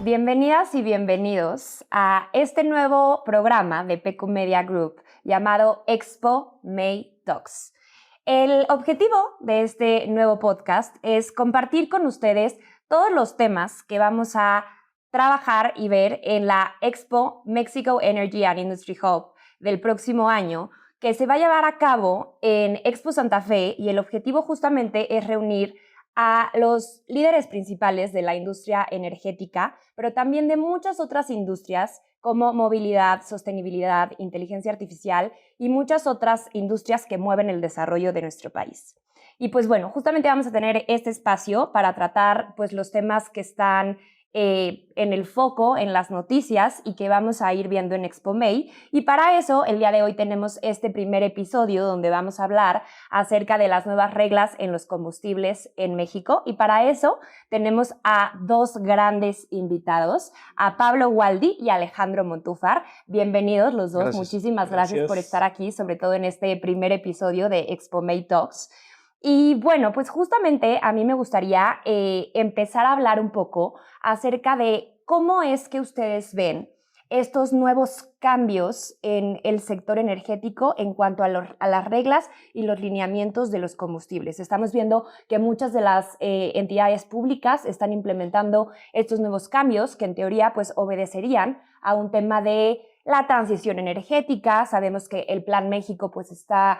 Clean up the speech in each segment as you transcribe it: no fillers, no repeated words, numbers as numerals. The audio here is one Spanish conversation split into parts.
Bienvenidas y bienvenidos a este nuevo programa de Peco Media Group llamado Expo May Talks. El objetivo de este nuevo podcast es compartir con ustedes todos los temas que vamos a trabajar y ver en la Expo Mexico Energy and Industry Hub del próximo año, que se va a llevar a cabo en Expo Santa Fe, y el objetivo justamente es reunir a los líderes principales de la industria energética, pero también de muchas otras industrias como movilidad, sostenibilidad, inteligencia artificial y muchas otras industrias que mueven el desarrollo de nuestro país. Y pues bueno, justamente vamos a tener este espacio para tratar pues los temas que están en el foco, en las noticias, y que vamos a ir viendo en Expo May. Y para eso, el día de hoy tenemos este primer episodio donde vamos a hablar acerca de las nuevas reglas en los combustibles en México. Y para eso tenemos a dos grandes invitados, a Pablo Waldi y a Alejandro Montúfar. Bienvenidos los dos. Gracias. Muchísimas gracias por estar aquí, sobre todo en este primer episodio de Expo May Talks. Y bueno, pues justamente a mí me gustaría empezar a hablar un poco acerca de cómo es que ustedes ven estos nuevos cambios en el sector energético en cuanto a las reglas y los lineamientos de los combustibles. Estamos viendo que muchas de las entidades públicas están implementando estos nuevos cambios que en teoría pues obedecerían a un tema de la transición energética. Sabemos que el Plan México pues está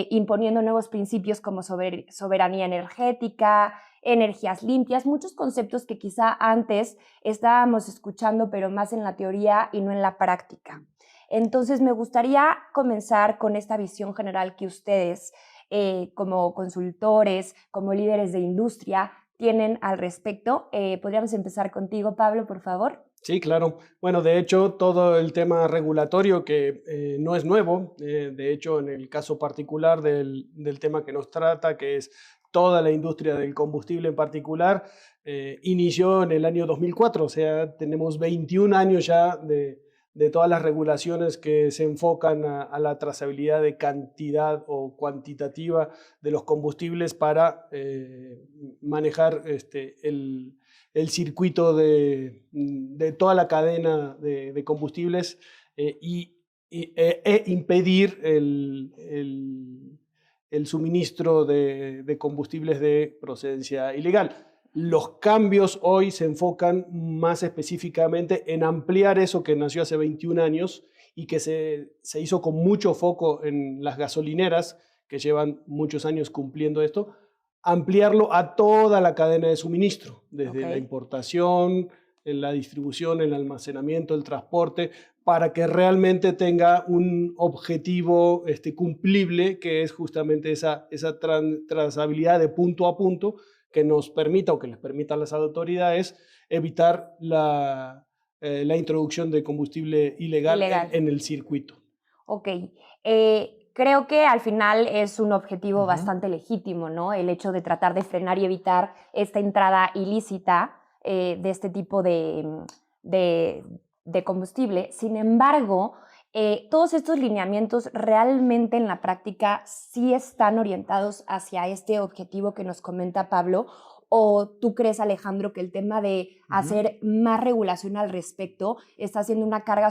imponiendo nuevos principios como soberanía energética, energías limpias, muchos conceptos que quizá antes estábamos escuchando, pero más en la teoría y no en la práctica. Entonces me gustaría comenzar con esta visión general que ustedes, como consultores, como líderes de industria, tienen al respecto. ¿Podríamos empezar contigo, Pablo, por favor? Sí, claro. Bueno, de hecho, todo el tema regulatorio que no es nuevo, de hecho, en el caso particular del tema que nos trata, que es toda la industria del combustible en particular, inició en el año 2004, o sea, tenemos 21 años ya de todas las regulaciones que se enfocan a la trazabilidad de cantidad o cuantitativa de los combustibles para manejar el circuito de toda la cadena de combustibles e impedir el suministro de combustibles de procedencia ilegal. Los cambios hoy se enfocan más específicamente en ampliar eso que nació hace 21 años y que se hizo con mucho foco en las gasolineras, que llevan muchos años cumpliendo esto, ampliarlo a toda la cadena de suministro, desde la importación, en la distribución, el almacenamiento, el transporte, para que realmente tenga un objetivo cumplible, que es justamente esa trazabilidad de punto a punto que nos permita, o que les permita a las autoridades, evitar la introducción de combustible ilegal. En el circuito. Ok. Creo que al final es un objetivo bastante legítimo, ¿no? El hecho de tratar de frenar y evitar esta entrada ilícita de este tipo de combustible. Sin embargo, todos estos lineamientos realmente en la práctica sí están orientados hacia este objetivo que nos comenta Pablo. ¿O tú crees, Alejandro, que el tema de hacer más regulación al respecto está haciendo una carga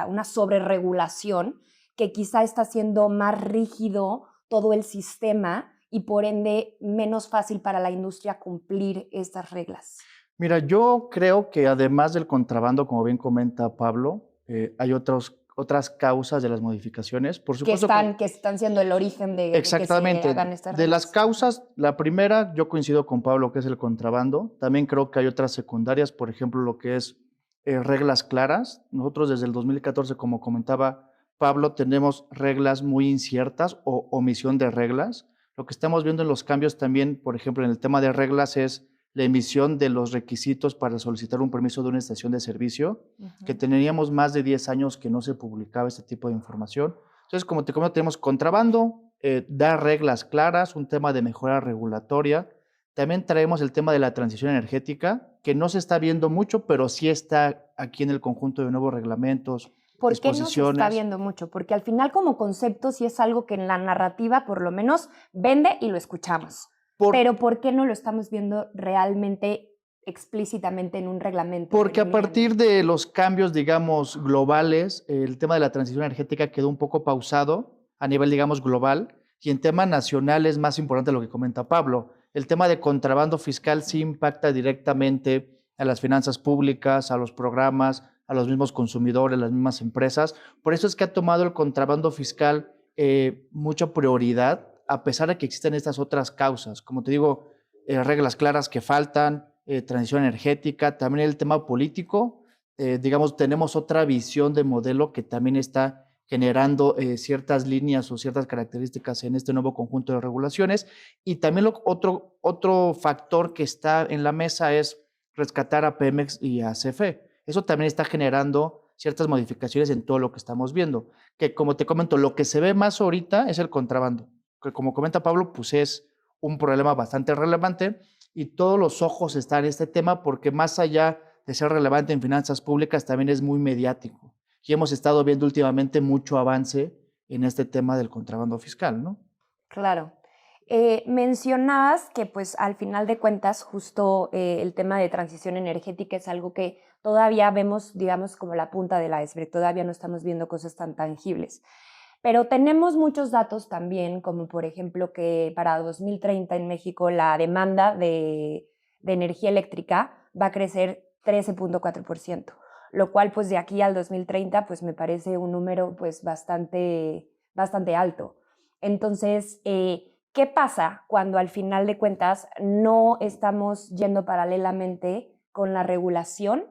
una sobreregulación, que quizá está haciendo más rígido todo el sistema y por ende menos fácil para la industria cumplir estas reglas? Mira, yo creo que además del contrabando, como bien comenta Pablo, hay otras causas de las modificaciones. Por supuesto que están siendo el origen de exactamente, que se hagan estas reglas. de las causas, la primera, yo coincido con Pablo, que es el contrabando. También creo que hay otras secundarias, por ejemplo, lo que es reglas claras. Nosotros desde el 2014, como comentaba Pablo, tenemos reglas muy inciertas o omisión de reglas. Lo que estamos viendo en los cambios también, por ejemplo, en el tema de reglas, es la emisión de los requisitos para solicitar un permiso de una estación de servicio, que teníamos más de 10 años que no se publicaba este tipo de información. Entonces, como te comento, tenemos contrabando, dar reglas claras, un tema de mejora regulatoria. También traemos el tema de la transición energética, que no se está viendo mucho, pero sí está aquí en el conjunto de nuevos reglamentos. ¿Por qué no se está viendo mucho? Porque al final, como concepto, sí es algo que en la narrativa por lo menos vende y lo escuchamos. Pero ¿por qué no lo estamos viendo realmente explícitamente en un reglamento. Porque a partir de los cambios, digamos, globales, el tema de la transición energética quedó un poco pausado a nivel, digamos, global, y en tema nacional es más importante lo que comenta Pablo. El tema de contrabando fiscal sí impacta directamente a las finanzas públicas, a los programas, a los mismos consumidores, las mismas empresas. Por eso es que ha tomado el contrabando fiscal mucha prioridad, a pesar de que existen estas otras causas. Como te digo, reglas claras que faltan, transición energética, también el tema político. Digamos, tenemos otra visión de modelo que también está generando ciertas líneas o ciertas características en este nuevo conjunto de regulaciones. Y también otro factor que está en la mesa es rescatar a Pemex y a CFE. Eso también está generando ciertas modificaciones en todo lo que estamos viendo. Que como te comento, lo que se ve más ahorita es el contrabando, que como comenta Pablo, pues es un problema bastante relevante y todos los ojos están en este tema porque más allá de ser relevante en finanzas públicas, también es muy mediático. Y hemos estado viendo últimamente mucho avance en este tema del contrabando fiscal, ¿no? Claro. Mencionabas que pues al final de cuentas justo el tema de transición energética es algo que todavía vemos, digamos, como la punta del iceberg, todavía no estamos viendo cosas tan tangibles. Pero tenemos muchos datos también, como por ejemplo que para 2030 en México la demanda de energía eléctrica va a crecer 13.4%, lo cual pues de aquí al 2030 pues me parece un número pues bastante alto. Entonces, ¿qué pasa cuando al final de cuentas no estamos yendo paralelamente con la regulación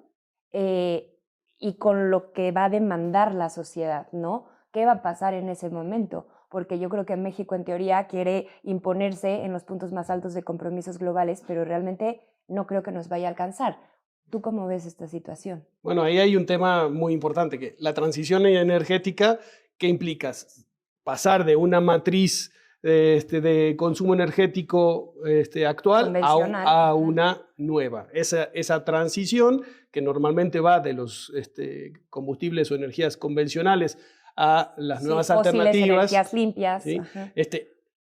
y con lo que va a demandar la sociedad, ¿no? ¿Qué va a pasar en ese momento? Porque yo creo que México en teoría quiere imponerse en los puntos más altos de compromisos globales, pero realmente no creo que nos vaya a alcanzar. ¿Tú cómo ves esta situación? Bueno, ahí hay un tema muy importante, que la transición energética, ¿qué implica? Pasar de una matriz de consumo energético actual a una nueva. Esa transición, que normalmente va de los combustibles o energías convencionales a las nuevas alternativas, energías limpias, ¿sí?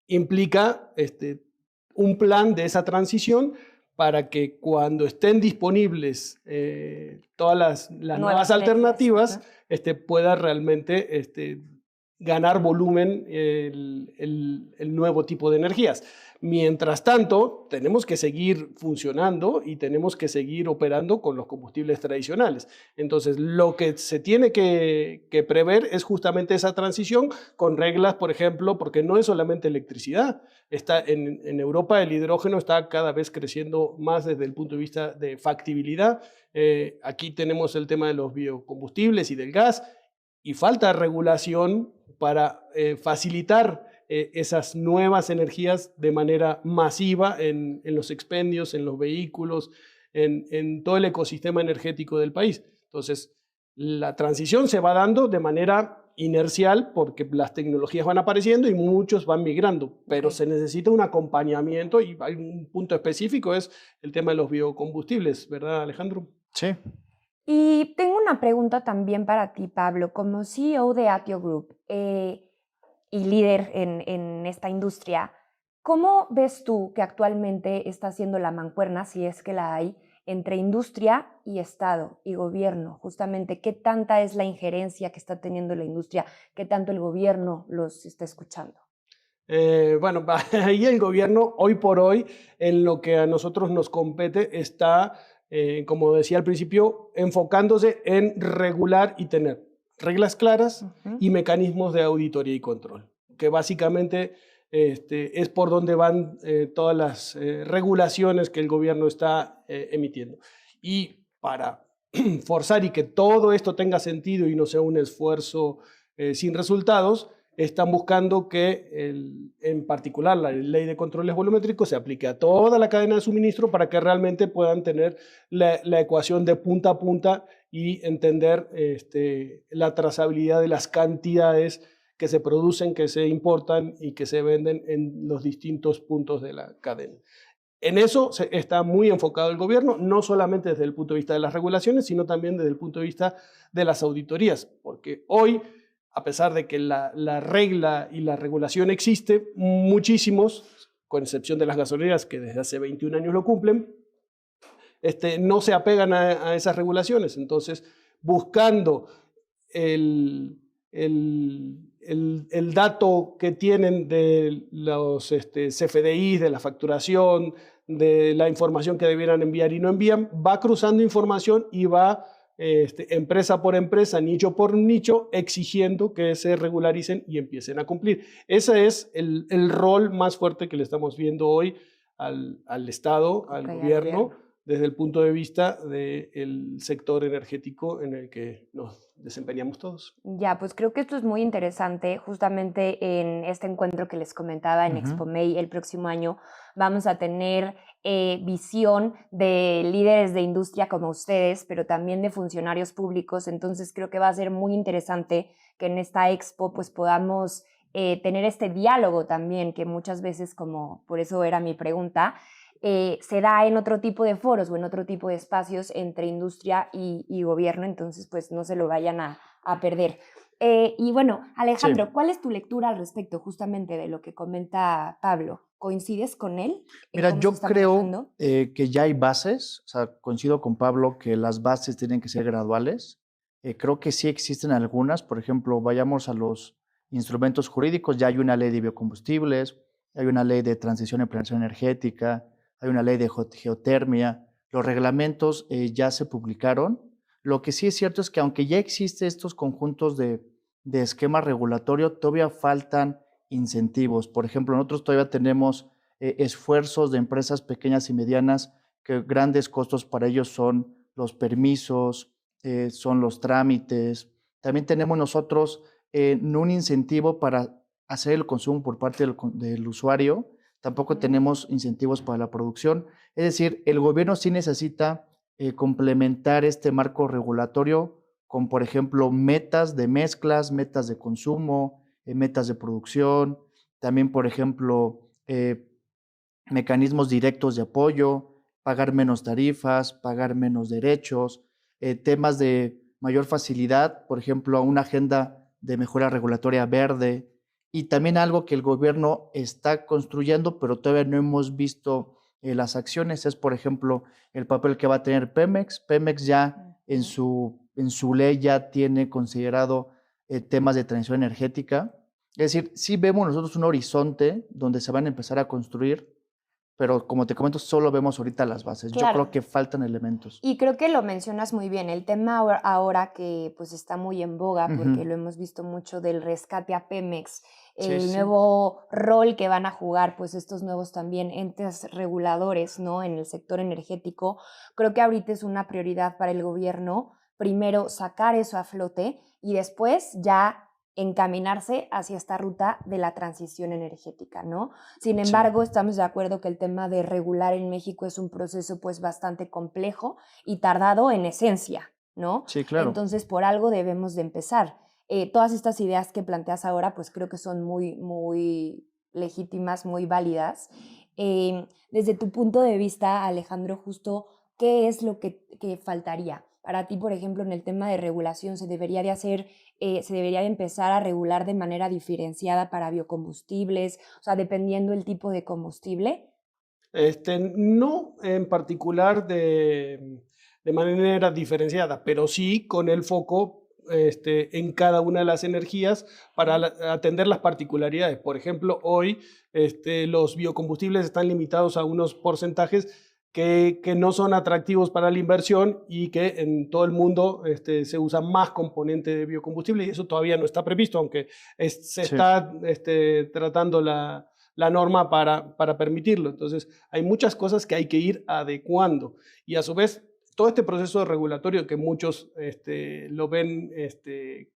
Implica un plan de esa transición para que cuando estén disponibles todas las nuevas alternativas, pueda realmente ganar volumen el nuevo tipo de energías. Mientras tanto, tenemos que seguir funcionando y tenemos que seguir operando con los combustibles tradicionales. Entonces, lo que se tiene que prever es justamente esa transición con reglas, por ejemplo, porque no es solamente electricidad. En Europa el hidrógeno está cada vez creciendo más desde el punto de vista de factibilidad. Aquí tenemos el tema de los biocombustibles y del gas, y falta regulación para facilitar esas nuevas energías de manera masiva en los expendios, en los vehículos, en todo el ecosistema energético del país. Entonces, la transición se va dando de manera inercial porque las tecnologías van apareciendo y muchos van migrando, pero se necesita un acompañamiento y hay un punto específico, es el tema de los biocombustibles, ¿verdad, Alejandro? Sí. Y tengo una pregunta también para ti, Pablo, como CEO de Atio Group y líder en esta industria, ¿cómo ves tú que actualmente está haciendo la mancuerna, si es que la hay, entre industria y Estado y gobierno? Justamente, ¿qué tanta es la injerencia que está teniendo la industria? ¿Qué tanto el gobierno los está escuchando? Bueno, ahí el gobierno, hoy por hoy, en lo que a nosotros nos compete, está, como decía al principio, enfocándose en regular y tener reglas claras y mecanismos de auditoría y control, que básicamente es por donde van todas las regulaciones que el gobierno está emitiendo. Y para forzar y que todo esto tenga sentido y no sea un esfuerzo sin resultados, están buscando que, en particular, la ley de controles volumétricos se aplique a toda la cadena de suministro para que realmente puedan tener la ecuación de punta a punta y entender la trazabilidad de las cantidades que se producen, que se importan y que se venden en los distintos puntos de la cadena. En eso está muy enfocado el gobierno, no solamente desde el punto de vista de las regulaciones, sino también desde el punto de vista de las auditorías, porque hoy, a pesar de que la regla y la regulación existe, muchísimos, con excepción de las gasolineras que desde hace 21 años lo cumplen, no se apegan a esas regulaciones. Entonces, buscando el dato que tienen de los CFDIs, de la facturación, de la información que debieran enviar y no envían, va cruzando información y va empresa por empresa, nicho por nicho, exigiendo que se regularicen y empiecen a cumplir. Ese es el rol más fuerte que le estamos viendo hoy al Estado, al gobierno, desde el punto de vista del sector energético en el que nos desempeñamos todos. Ya, pues creo que esto es muy interesante. Justamente en este encuentro que les comentaba en Expo May el próximo año, vamos a tener visión de líderes de industria como ustedes, pero también de funcionarios públicos. Entonces creo que va a ser muy interesante que en esta expo pues podamos tener este diálogo también, que muchas veces, como por eso era mi pregunta, se da en otro tipo de foros o en otro tipo de espacios entre industria y gobierno. Entonces pues no se lo vayan a perder. Y bueno, Alejandro, sí, ¿cuál es tu lectura al respecto justamente de lo que comenta Pablo? ¿Coincides con él? Mira, yo creo que ya hay bases, o sea, coincido con Pablo que las bases tienen que ser graduales. Creo que sí existen algunas, por ejemplo, vayamos a los instrumentos jurídicos, ya hay una ley de biocombustibles, hay una ley de transición y planeación energética, hay una ley de geotermia, los reglamentos ya se publicaron. Lo que sí es cierto es que aunque ya existen estos conjuntos de esquema regulatorio, todavía faltan incentivos. Por ejemplo, nosotros todavía tenemos esfuerzos de empresas pequeñas y medianas que grandes costos para ellos son los permisos, son los trámites. También tenemos nosotros no un incentivo para hacer el consumo por parte del usuario, tampoco tenemos incentivos para la producción. Es decir, el gobierno sí necesita complementar este marco regulatorio con, por ejemplo, metas de mezclas, metas de consumo, metas de producción, también, por ejemplo, mecanismos directos de apoyo, pagar menos tarifas, pagar menos derechos, temas de mayor facilidad, por ejemplo, una agenda de mejora regulatoria verde, y también algo que el gobierno está construyendo, pero todavía no hemos visto las acciones, es, por ejemplo, el papel que va a tener Pemex. Pemex ya en su ley ya tiene considerado temas de transición energética. Es decir, sí vemos nosotros un horizonte donde se van a empezar a construir, pero como te comento, solo vemos ahorita las bases. Claro. Yo creo que faltan elementos. Y creo que lo mencionas muy bien. El tema ahora que pues está muy en boga, porque lo hemos visto mucho del rescate a Pemex, el nuevo rol que van a jugar pues estos nuevos también entes reguladores, ¿no?, en el sector energético. Creo que ahorita es una prioridad para el gobierno, primero sacar eso a flote y después ya encaminarse hacia esta ruta de la transición energética, ¿no? Sin embargo, estamos de acuerdo que el tema de regular en México es un proceso pues bastante complejo y tardado en esencia, ¿no? Sí, claro. Entonces, por algo debemos de empezar. Todas estas ideas que planteas ahora pues creo que son muy, muy legítimas, muy válidas. Desde tu punto de vista, Alejandro, justo, ¿qué es lo que faltaría? Para ti, por ejemplo, en el tema de regulación, ¿se debería de empezar a regular de manera diferenciada para biocombustibles? O sea, dependiendo el tipo de combustible. No en particular de manera diferenciada, pero sí con el foco en cada una de las energías para atender las particularidades. Por ejemplo, hoy los biocombustibles están limitados a unos porcentajes que no son atractivos para la inversión y que en todo el mundo se usa más componente de biocombustible y eso todavía no está previsto, aunque se está tratando la norma para permitirlo. Entonces, hay muchas cosas que hay que ir adecuando y a su vez todo este proceso regulatorio que muchos lo ven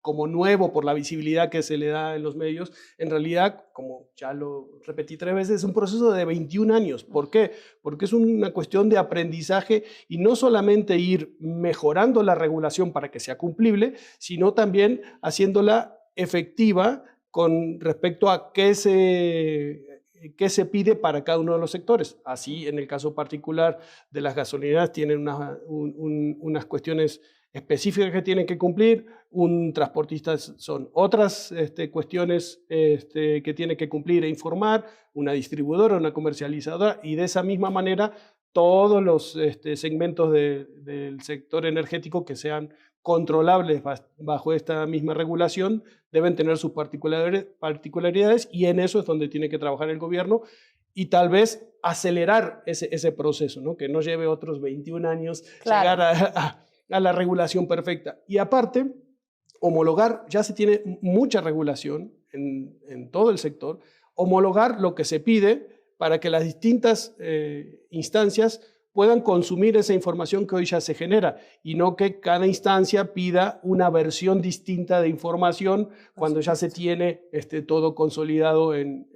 como nuevo por la visibilidad que se le da en los medios, en realidad, como ya lo repetí 3 veces, es un proceso de 21 años. ¿Por qué? Porque es una cuestión de aprendizaje y no solamente ir mejorando la regulación para que sea cumplible, sino también haciéndola efectiva con respecto a qué se pide para cada uno de los sectores. Así, en el caso particular de las gasolineras, tienen unas cuestiones específicas que tienen que cumplir, un transportista son otras cuestiones que tiene que cumplir e informar, una distribuidora, una comercializadora, y de esa misma manera todos los segmentos del sector energético que sean controlables bajo esta misma regulación deben tener sus particularidades, y en eso es donde tiene que trabajar el gobierno y tal vez acelerar ese proceso, ¿no? Que no lleve otros 21 años llegar a la regulación perfecta. Y aparte, homologar, ya se tiene mucha regulación en todo el sector, homologar lo que se pide para que las distintas instancias puedan consumir esa información que hoy ya se genera, y no que cada instancia pida una versión distinta de información cuando ya se tiene todo consolidado en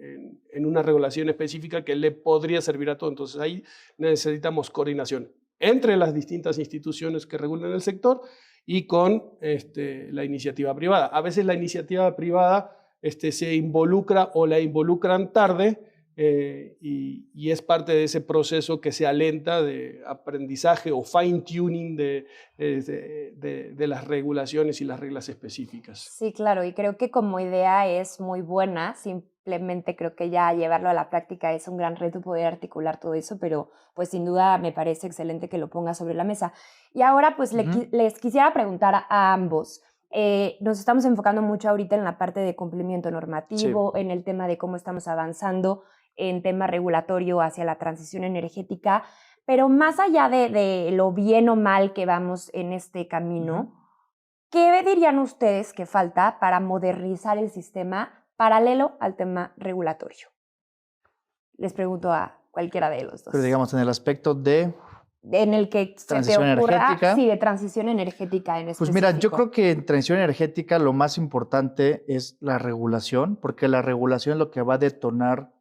una regulación específica que le podría servir a todo. Entonces ahí necesitamos coordinación entre las distintas instituciones que regulan el sector y con la iniciativa privada. A veces la iniciativa privada se involucra o la involucran tarde, y es parte de ese proceso que se alenta de aprendizaje o fine-tuning de las regulaciones y las reglas específicas. Sí, claro, y creo que como idea es muy buena, simplemente creo que ya llevarlo a la práctica es un gran reto poder articular todo eso, pero pues sin duda me parece excelente que lo ponga sobre la mesa. Y ahora pues les quisiera preguntar a ambos. Nos estamos enfocando mucho ahorita en la parte de cumplimiento normativo, en el tema de cómo estamos avanzando en tema regulatorio hacia la transición energética, pero más allá de lo bien o mal que vamos en este camino, ¿qué dirían ustedes que falta para modernizar el sistema paralelo al tema regulatorio? Les pregunto a cualquiera de los dos. Pero digamos, en el aspecto de... En el que transición energética. Sí, de transición energética en específico. Pues mira, yo creo que en transición energética lo más importante es la regulación, porque la regulación es lo que va a detonar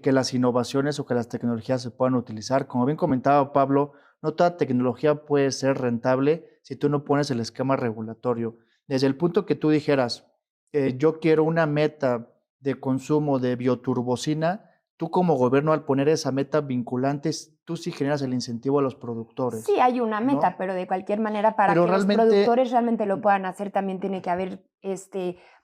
que las innovaciones o que las tecnologías se puedan utilizar. Como bien comentaba Pablo, no toda tecnología puede ser rentable si tú no pones el esquema regulatorio. Desde el punto que tú dijeras, yo quiero una meta de consumo de bioturbocina, tú como gobierno al poner esa meta vinculante, tú sí generas el incentivo a los productores. Sí, hay una meta, ¿no? Pero de cualquier manera para que los productores realmente lo puedan hacer también tiene que haber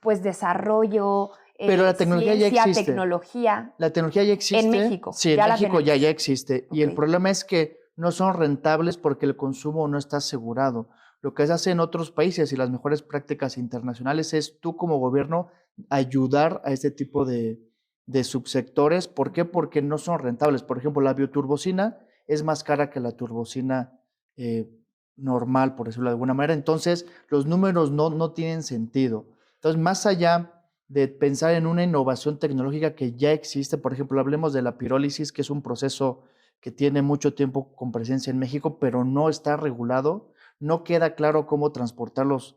pues desarrollo, pero la tecnología ya existe. Tecnología. La tecnología ya existe. En México. Sí, en México ya existe. Okay. Y el problema es que no son rentables porque el consumo no está asegurado. Lo que se hace en otros países y las mejores prácticas internacionales es tú como gobierno ayudar a este tipo de subsectores. ¿Por qué? Porque no son rentables. Por ejemplo, la bioturbocina es más cara que la turbocina normal, por decirlo de alguna manera. Entonces, los números no tienen sentido. Entonces, más allá de pensar en una innovación tecnológica que ya existe, por ejemplo, hablemos de la pirólisis, que es un proceso que tiene mucho tiempo con presencia en México, pero no está regulado, no queda claro cómo transportar los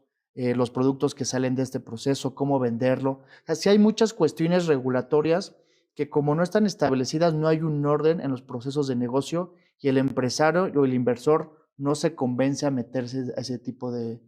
productos que salen de este proceso, cómo venderlo. O sea, sí hay muchas cuestiones regulatorias que como no están establecidas, no hay un orden en los procesos de negocio y el empresario o el inversor no se convence a meterse a ese tipo de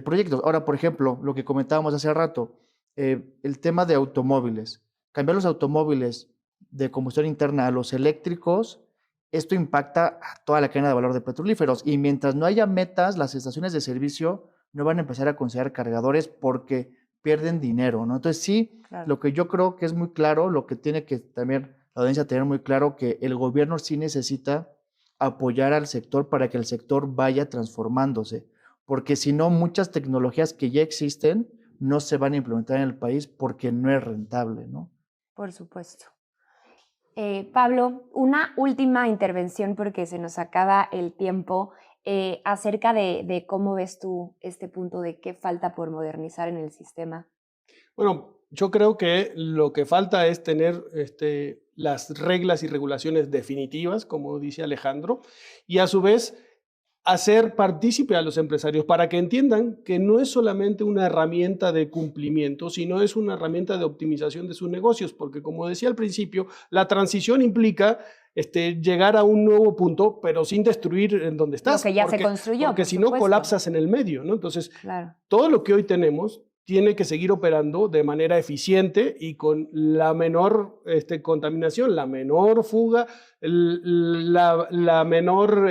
proyectos. Ahora, por ejemplo, lo que comentábamos hace rato, el tema de automóviles. Cambiar los automóviles de combustión interna a los eléctricos, esto impacta a toda la cadena de valor de petrolíferos y mientras no haya metas, las estaciones de servicio no van a empezar a considerar cargadores porque pierden dinero, ¿no? Entonces sí, claro. Lo que yo creo que es muy claro, lo que tiene que también la audiencia tener muy claro, que el gobierno sí necesita apoyar al sector para que el sector vaya transformándose, porque si no, muchas tecnologías que ya existen no se van a implementar en el país porque no es rentable, ¿no? Por supuesto. Pablo, una última intervención porque se nos acaba el tiempo acerca de cómo ves tú este punto de qué falta por modernizar en el sistema. Bueno, yo creo que lo que falta es tener las reglas y regulaciones definitivas, como dice Alejandro, y a su vez hacer partícipe a los empresarios para que entiendan que no es solamente una herramienta de cumplimiento, sino es una herramienta de optimización de sus negocios, porque como decía al principio, la transición implica llegar a un nuevo punto, pero sin destruir en donde estás. Lo que ya se construyó. Porque si no, colapsas en el medio, ¿no? Entonces, claro. Todo lo que hoy tenemos tiene que seguir operando de manera eficiente y con la menor contaminación, la menor fuga, la menor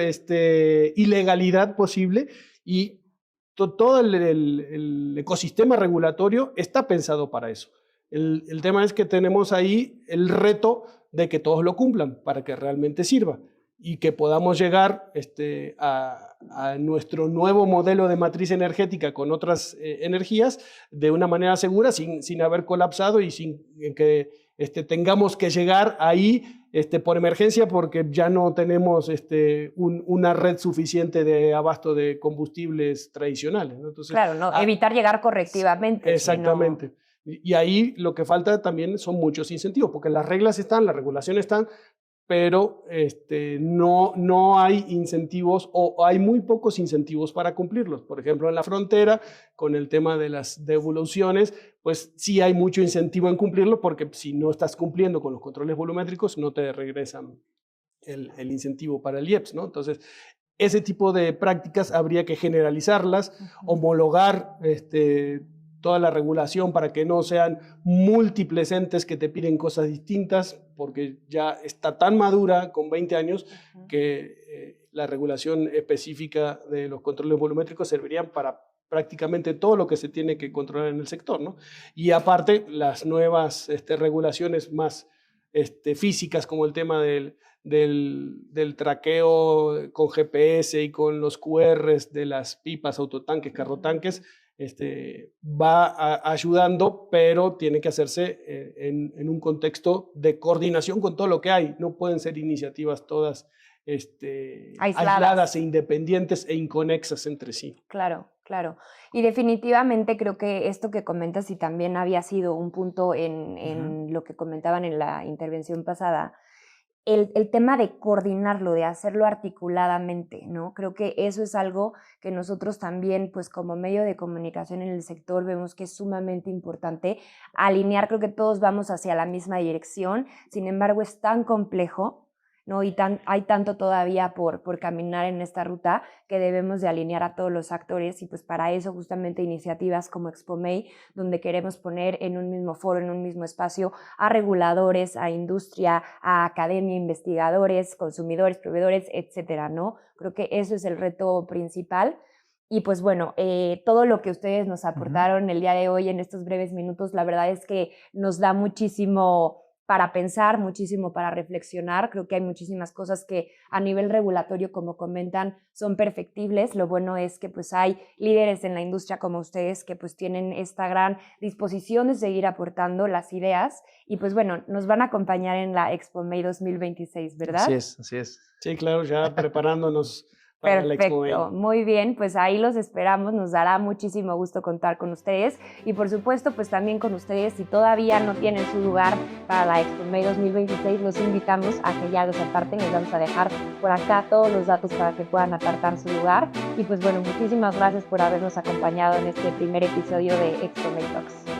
ilegalidad posible, y todo el ecosistema regulatorio está pensado para eso. El tema es que tenemos ahí el reto de que todos lo cumplan para que realmente sirva. y que podamos llegar a nuestro nuevo modelo de matriz energética con otras energías de una manera segura, sin haber colapsado y sin que tengamos que llegar ahí por emergencia porque ya no tenemos una red suficiente de abasto de combustibles tradicionales, ¿no? Entonces, claro, no, evitar llegar correctivamente. Exactamente. Sino... Y ahí lo que falta también son muchos incentivos, porque las reglas están, las regulaciones están, pero no hay incentivos o hay muy pocos incentivos para cumplirlos. Por ejemplo, en la frontera, con el tema de las devoluciones, pues sí hay mucho incentivo en cumplirlo, porque si no estás cumpliendo con los controles volumétricos, no te regresan el incentivo para el IEPS, ¿no? Entonces, ese tipo de prácticas habría que generalizarlas, homologar toda la regulación para que no sean múltiples entes que te piden cosas distintas, porque ya está tan madura con 20 años que la regulación específica de los controles volumétricos servirían para prácticamente todo lo que se tiene que controlar en el sector, ¿no? Y aparte, las nuevas regulaciones más físicas, como el tema del traqueo con GPS y con los QRs de las pipas, autotanques, carrotanques, va ayudando, pero tiene que hacerse en un contexto de coordinación con todo lo que hay. No pueden ser iniciativas todas aisladas e independientes e inconexas entre sí. Claro, claro. Y definitivamente creo que esto que comentas, y también había sido un punto en lo que comentaban en la intervención pasada, el tema de coordinarlo, de hacerlo articuladamente, ¿no? Creo que eso es algo que nosotros también, pues como medio de comunicación en el sector, vemos que es sumamente importante alinear. Creo que todos vamos hacia la misma dirección, sin embargo es tan complejo, ¿no? Y hay tanto todavía por caminar en esta ruta que debemos de alinear a todos los actores, y pues para eso justamente iniciativas como ExpoMay, donde queremos poner en un mismo foro, en un mismo espacio a reguladores, a industria, a academia, investigadores, consumidores, proveedores, etcétera, ¿no? Creo que eso es el reto principal. Y pues bueno, todo lo que ustedes nos aportaron el día de hoy en estos breves minutos, la verdad es que nos da muchísimo para pensar, muchísimo para reflexionar. Creo que hay muchísimas cosas que a nivel regulatorio, como comentan, son perfectibles. Lo bueno es que pues hay líderes en la industria como ustedes que pues tienen esta gran disposición de seguir aportando las ideas, y pues bueno, nos van a acompañar en la ExpoMay 2026, ¿verdad? Así es, así es. Sí, claro, ya preparándonos para la ExpoMay. Perfecto, muy bien, pues ahí los esperamos, nos dará muchísimo gusto contar con ustedes, y por supuesto pues también con ustedes. Si todavía no tienen su lugar para la ExpoMay 2026, los invitamos a que ya los aparten. Les vamos a dejar por acá todos los datos para que puedan apartar su lugar. Y pues bueno, muchísimas gracias por habernos acompañado en este primer episodio de ExpoMay Talks.